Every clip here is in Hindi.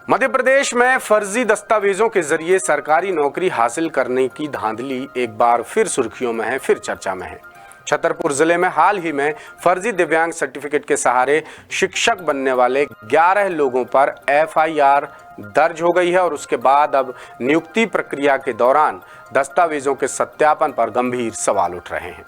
मध्य प्रदेश में फर्जी दस्तावेजों के जरिए सरकारी नौकरी हासिल करने की धांधली एक बार फिर सुर्खियों में है, फिर चर्चा में है। छतरपुर जिले में हाल ही में फर्जी दिव्यांग सर्टिफिकेट के सहारे शिक्षक बनने वाले 11 लोगों पर एफआईआर दर्ज हो गई है और उसके बाद अब नियुक्ति प्रक्रिया के दौरान दस्तावेजों के सत्यापन पर गंभीर सवाल उठ रहे हैं।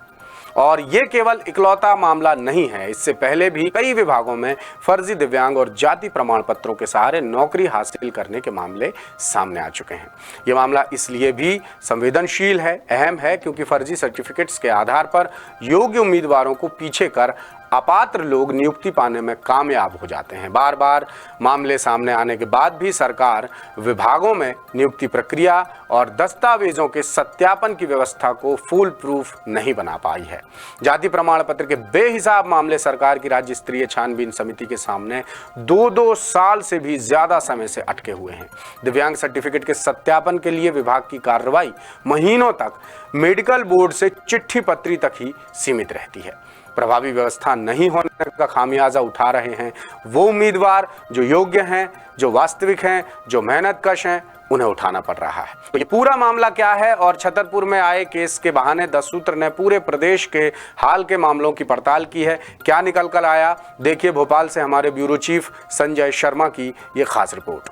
और ये केवल इकलौता मामला नहीं है, इससे पहले भी कई विभागों में फर्जी दिव्यांग और जाति प्रमाण पत्रों के सहारे नौकरी हासिल करने के मामले सामने आ चुके हैं। ये मामला इसलिए भी संवेदनशील है, अहम है, क्योंकि फर्जी सर्टिफिकेट्स के आधार पर योग्य उम्मीदवारों को पीछे कर अपात्र लोग नियुक्ति पाने में कामयाब हो जाते हैं। बार बार मामले सामने आने के बाद भी सरकार विभागों में नियुक्ति प्रक्रिया और दस्तावेजों के सत्यापन की व्यवस्था को फूल प्रूफ नहीं बना पाई है। जाति प्रमाण पत्र के बेहिसाब मामले सरकार की राज्य स्तरीय छानबीन समिति के सामने 2-2 साल से भी ज्यादा समय से अटके हुए हैं। दिव्यांग सर्टिफिकेट के सत्यापन के लिए विभाग की कार्रवाई महीनों तक मेडिकल बोर्ड से चिट्ठी पत्री तक ही सीमित रहती है। प्रभावी व्यवस्था नहीं होने का खामियाजा उठा रहे हैं वो उम्मीदवार जो योग्य हैं, जो वास्तविक हैं, जो मेहनतकश हैं, उन्हें उठाना पड़ रहा है। तो ये पूरा मामला क्या है और छतरपुर में आए केस के बहाने 10 सूत्र ने पूरे प्रदेश के हाल के मामलों की पड़ताल की है। क्या निकल कर आया, देखिए भोपाल से हमारे ब्यूरो चीफ संजय शर्मा की ये खास रिपोर्ट।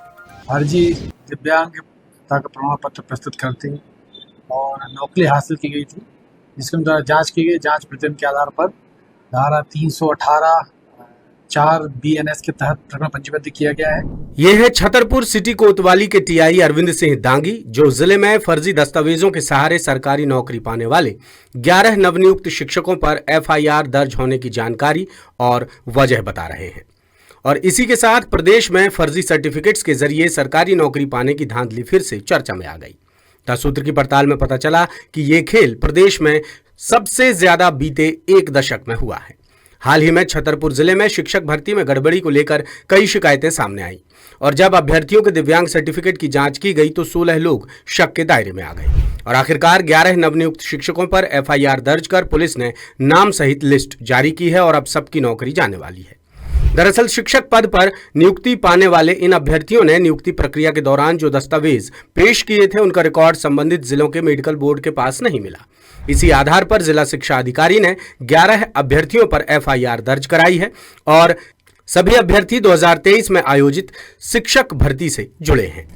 फर्जी दिव्यांगता का प्रमाण पत्र प्रस्तुत करते और नौकरी हासिल की गई थी, जिसके द्वारा जांच की गई। जांच प्रतिवेदन के आधार पर धारा 318(4) BNS के तहत प्रकरण पंजीबद्ध किया गया है। ये है छतरपुर सिटी कोतवाली के टीआई अरविंद सिंह दांगी, जो जिले में फर्जी दस्तावेजों के सहारे सरकारी नौकरी पाने वाले 11 नवनियुक्त शिक्षकों पर एफआईआर दर्ज होने की जानकारी और वजह बता रहे हैं। और इसी के साथ प्रदेश में फर्जी सर्टिफिकेट्स के जरिए सरकारी नौकरी पाने की धांधली फिर से चर्चा में आ गई। 10 सूत्र की पड़ताल में पता चला कि ये खेल प्रदेश में सबसे ज्यादा बीते 1 दशक में हुआ है। हाल ही में छतरपुर जिले में शिक्षक भर्ती में गड़बड़ी को लेकर कई शिकायतें सामने आई और जब अभ्यर्थियों के दिव्यांग सर्टिफिकेट की जांच की गई तो 16 लोग शक के दायरे में आ गए और आखिरकार 11 नवनियुक्त शिक्षकों पर एफआईआर दर्ज कर पुलिस ने नाम सहित लिस्ट जारी की है और अब सबकी नौकरी जाने वाली है। दरअसल शिक्षक पद पर नियुक्ति पाने वाले इन अभ्यर्थियों ने नियुक्ति प्रक्रिया के दौरान जो दस्तावेज पेश किए थे उनका रिकॉर्ड संबंधित जिलों के मेडिकल बोर्ड के पास नहीं मिला। इसी आधार पर जिला शिक्षा अधिकारी ने 11 अभ्यर्थियों पर एफआईआर दर्ज कराई है और सभी अभ्यर्थी 2023 में आयोजित शिक्षक भर्ती से जुड़े हैं।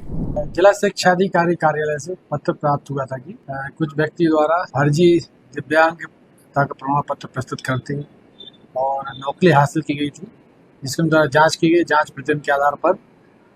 जिला शिक्षा अधिकारी कार्यालय से पत्र प्राप्त हुआ था कि कुछ व्यक्ति द्वारा फर्जी दिव्यांगता का प्रमाण पत्र प्रस्तुत करते और नौकरी हासिल की गई थी, जिसके द्वारा जांच की गई। जांच प्रतिवेदन के आधार पर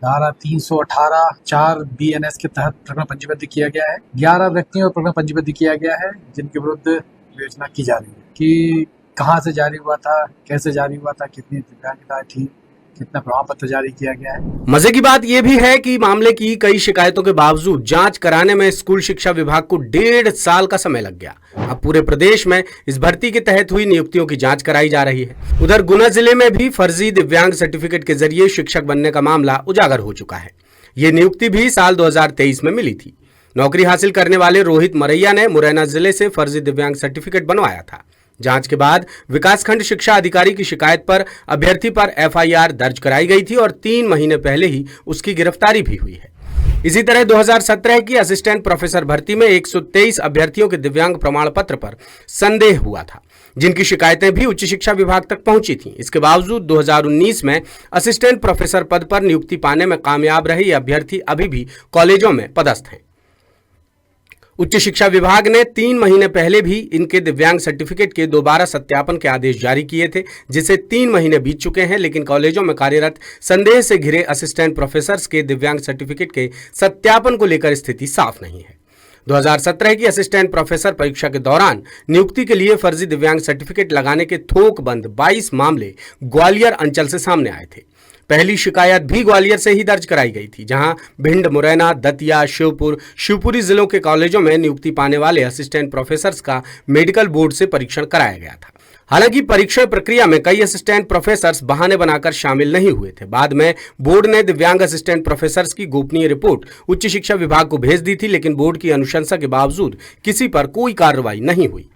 धारा 318(4) BNS के तहत प्रकरण पंजीबद्ध किया गया है। 11 व्यक्तियों पर प्रकरण पंजीबद्ध किया गया है, जिनके विरुद्ध विवेचना की जा रही है कि कहां से जारी हुआ था, कैसे जारी हुआ था, कितनी दिव्यांगता थी, कितना प्रमाण पत्र जारी किया गया है। मजे की बात यह भी है कि मामले की कई शिकायतों के बावजूद जांच कराने में स्कूल शिक्षा विभाग को 1.5 साल का समय लग गया। अब पूरे प्रदेश में इस भर्ती के तहत हुई नियुक्तियों की जांच कराई जा रही है। उधर गुना जिले में भी फर्जी दिव्यांग सर्टिफिकेट के जरिए शिक्षक बनने का मामला उजागर हो चुका है। ये नियुक्ति भी साल 2023 में मिली थी। नौकरी हासिल करने वाले रोहित मरैया ने मुरैना जिले से फर्जी दिव्यांग सर्टिफिकेट बनवाया था। जांच के बाद विकासखंड शिक्षा अधिकारी की शिकायत पर अभ्यर्थी पर एफआईआर दर्ज कराई गई थी और 3 महीने पहले ही उसकी गिरफ्तारी भी हुई है। इसी तरह 2017 की असिस्टेंट प्रोफेसर भर्ती में 123 अभ्यर्थियों के दिव्यांग प्रमाण पत्र पर संदेह हुआ था, जिनकी शिकायतें भी उच्च शिक्षा विभाग तक पहुंची थी। इसके बावजूद 2019 में असिस्टेंट प्रोफेसर पद पर नियुक्ति पाने में कामयाब रहे ये अभ्यर्थी अभी भी कॉलेजों में पदस्थ हैं। उच्च शिक्षा विभाग ने 3 महीने पहले भी इनके दिव्यांग सर्टिफिकेट के दोबारा सत्यापन के आदेश जारी किए थे, जिसे 3 महीने बीत चुके हैं, लेकिन कॉलेजों में कार्यरत संदेह से घिरे असिस्टेंट प्रोफेसर्स के दिव्यांग सर्टिफिकेट के सत्यापन को लेकर स्थिति साफ नहीं है। 2017 की असिस्टेंट प्रोफेसर परीक्षा के दौरान नियुक्ति के लिए फर्जी दिव्यांग सर्टिफिकेट लगाने के थोकबंद 22 मामले ग्वालियर अंचल से सामने आए थे। पहली शिकायत भी ग्वालियर से ही दर्ज कराई गई थी, जहां भिंड, मुरैना, दतिया, शिवपुरी जिलों के कॉलेजों में नियुक्ति पाने वाले असिस्टेंट प्रोफेसर्स का मेडिकल बोर्ड से परीक्षण कराया गया था। हालांकि परीक्षा प्रक्रिया में कई असिस्टेंट प्रोफेसर्स बहाने बनाकर शामिल नहीं हुए थे। बाद में बोर्ड ने दिव्यांग असिस्टेंट प्रोफेसर्स की गोपनीय रिपोर्ट उच्च शिक्षा विभाग को भेज दी थी, लेकिन बोर्ड की अनुशंसा के बावजूद किसी पर कोई कार्रवाई नहीं हुई।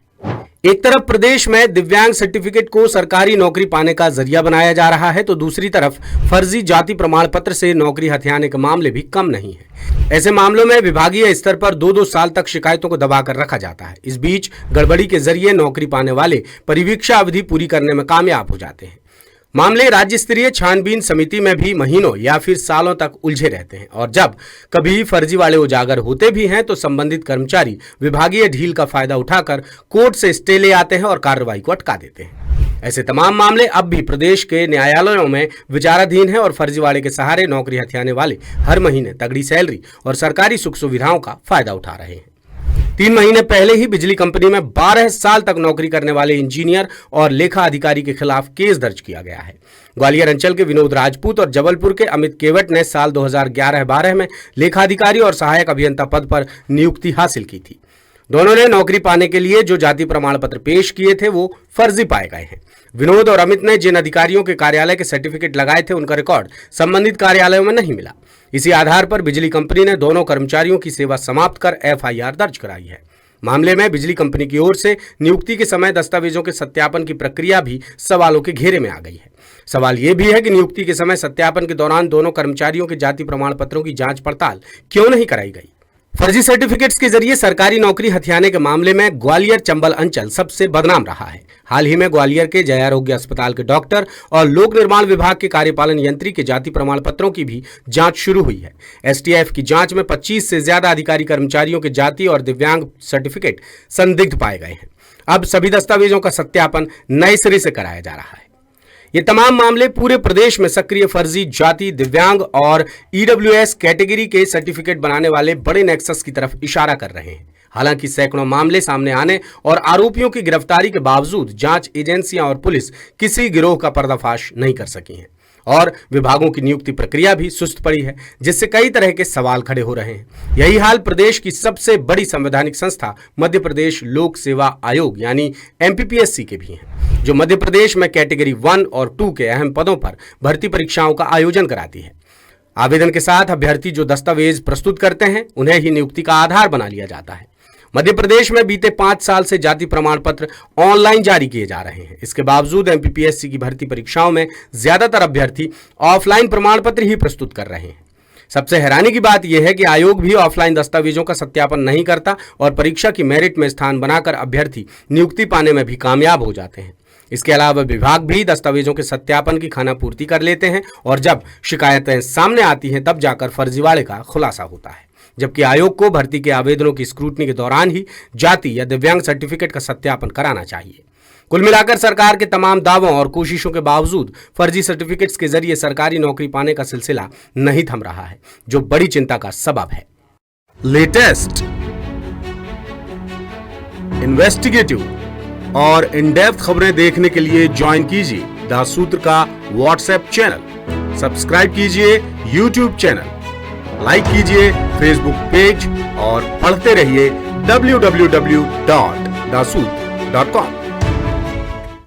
एक तरफ प्रदेश में दिव्यांग सर्टिफिकेट को सरकारी नौकरी पाने का जरिया बनाया जा रहा है, तो दूसरी तरफ फर्जी जाति प्रमाण पत्र से नौकरी हथियाने के मामले भी कम नहीं है। ऐसे मामलों में विभागीय स्तर पर 2-2 साल तक शिकायतों को दबाकर रखा जाता है। इस बीच गड़बड़ी के जरिए नौकरी पाने वाले परिवीक्षा अवधि पूरी करने में कामयाब हो जाते हैं। मामले राज्य स्तरीय छानबीन समिति में भी महीनों या फिर सालों तक उलझे रहते हैं, और जब कभी फर्जी वाले उजागर होते भी हैं तो संबंधित कर्मचारी विभागीय ढील का फायदा उठाकर कोर्ट से स्टे ले आते हैं और कार्रवाई को अटका देते हैं। ऐसे तमाम मामले अब भी प्रदेश के न्यायालयों में विचाराधीन हैं और फर्जीवाड़े के सहारे नौकरी हथियाने वाले हर महीने तगड़ी सैलरी और सरकारी सुख सुविधाओं का फायदा उठा रहे हैं। 3 महीने पहले ही बिजली कंपनी में 12 साल तक नौकरी करने वाले इंजीनियर और लेखा अधिकारी के खिलाफ केस दर्ज किया गया है। ग्वालियर अंचल के विनोद राजपूत और जबलपुर के अमित केवट ने साल 2011-12 में लेखा अधिकारी और सहायक अभियंता पद पर नियुक्ति हासिल की थी। दोनों ने नौकरी पाने के लिए जो जाति प्रमाण पत्र पेश किए थे वो फर्जी पाए गए हैं। विनोद और अमित ने जिन अधिकारियों के कार्यालय के सर्टिफिकेट लगाए थे उनका रिकॉर्ड संबंधित कार्यालयों में नहीं मिला। इसी आधार पर बिजली कंपनी ने दोनों कर्मचारियों की सेवा समाप्त कर FIR दर्ज कराई है। मामले में बिजली कंपनी की ओर से नियुक्ति के समय दस्तावेजों के सत्यापन की प्रक्रिया भी सवालों के घेरे में आ गई है। सवाल यह भी है कि नियुक्ति के समय सत्यापन के दौरान दोनों कर्मचारियों के जाति प्रमाण पत्रों की जांच पड़ताल क्यों नहीं कराई गई। फर्जी सर्टिफिकेट्स के जरिए सरकारी नौकरी हथियाने के मामले में ग्वालियर चंबल अंचल सबसे बदनाम रहा है। हाल ही में ग्वालियर के जय आरोग्य अस्पताल के डॉक्टर और लोक निर्माण विभाग के कार्यपालन यंत्री के जाति प्रमाण पत्रों की भी जांच शुरू हुई है। STF की जांच में 25 से ज्यादा अधिकारी कर्मचारियों के जाति और दिव्यांग सर्टिफिकेट संदिग्ध पाए गए हैं। अब सभी दस्तावेजों का सत्यापन नए सिरे से कराया जा रहा है। ये तमाम मामले पूरे प्रदेश में सक्रिय फर्जी जाति, दिव्यांग और EWS कैटेगरी के सर्टिफिकेट बनाने वाले बड़े नेक्सस की तरफ इशारा कर रहे हैं। हालांकि सैकड़ों मामले सामने आने और आरोपियों की गिरफ्तारी के बावजूद जांच एजेंसियां और पुलिस किसी गिरोह का पर्दाफाश नहीं कर सकी हैं और विभागों की नियुक्ति प्रक्रिया भी सुस्त पड़ी है, जिससे कई तरह के सवाल खड़े हो रहे हैं। यही हाल प्रदेश की सबसे बड़ी संवैधानिक संस्था मध्य प्रदेश लोक सेवा आयोग यानी MPPSC के भी हैं, जो मध्य प्रदेश में कैटेगरी 1 और 2 के अहम पदों पर भर्ती परीक्षाओं का आयोजन कराती है। आवेदन के साथ अभ्यर्थी जो दस्तावेज प्रस्तुत करते हैं उन्हें ही नियुक्ति का आधार बना लिया जाता है। मध्य प्रदेश में बीते 5 साल से जाति प्रमाण पत्र ऑनलाइन जारी किए जा रहे हैं। इसके बावजूद MPPSC की भर्ती परीक्षाओं में ज्यादातर अभ्यर्थी ऑफलाइन प्रमाण पत्र ही प्रस्तुत कर रहे हैं। सबसे हैरानी की बात यह है कि आयोग भी ऑफलाइन दस्तावेजों का सत्यापन नहीं करता और परीक्षा की मेरिट में स्थान बनाकर अभ्यर्थी नियुक्ति पाने में भी कामयाब हो जाते हैं। इसके अलावा विभाग भी दस्तावेजों के सत्यापन की खानापूर्ति कर लेते हैं और जब शिकायतें सामने आती हैं तब जाकर फर्जीवाड़े का खुलासा होता है, जबकि आयोग को भर्ती के आवेदनों की स्क्रूटनी के दौरान ही जाति या दिव्यांग सर्टिफिकेट का सत्यापन कराना चाहिए। कुल मिलाकर सरकार के तमाम दावों और कोशिशों के बावजूद फर्जी सर्टिफिकेट्स के जरिए सरकारी नौकरी पाने का सिलसिला नहीं थम रहा है, जो बड़ी चिंता का सबब है। लेटेस्ट, इन्वेस्टिगेटिव और इन डेप्थ खबरें देखने के लिए ज्वाइन कीजिए द सूत्र का WhatsApp चैनल, सब्सक्राइब कीजिए YouTube चैनल, लाइक कीजिए Facebook पेज और पढ़ते रहिए www.dasootra.com।